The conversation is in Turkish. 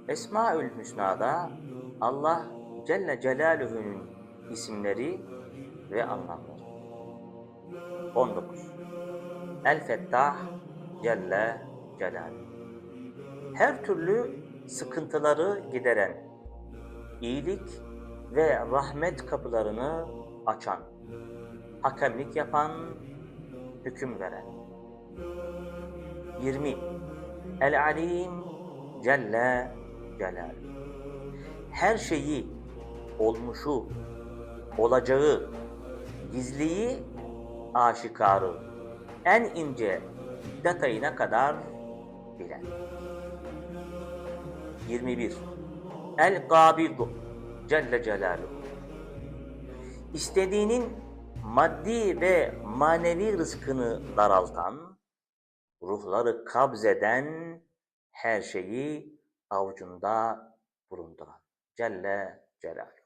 Esmaül Hüsna'da Allah Celle Celaluhu'nun isimleri ve anlamları. 19. El-Fettah Celle Celaluhu. Her türlü sıkıntıları gideren, iyilik ve rahmet kapılarını açan, hakemlik yapan, hüküm veren. 20. El-Alim Celle Celaluhu. Her şeyi, olmuşu, olacağı, gizliyi, aşikarı, en ince detayına kadar bilen. 21. El-Kabid Celle Celaluhu. İstediğinin maddi ve manevi rızkını daraltan, ruhları kabzeden, her şeyi avucunda bulunduran. Celle Celaluhu.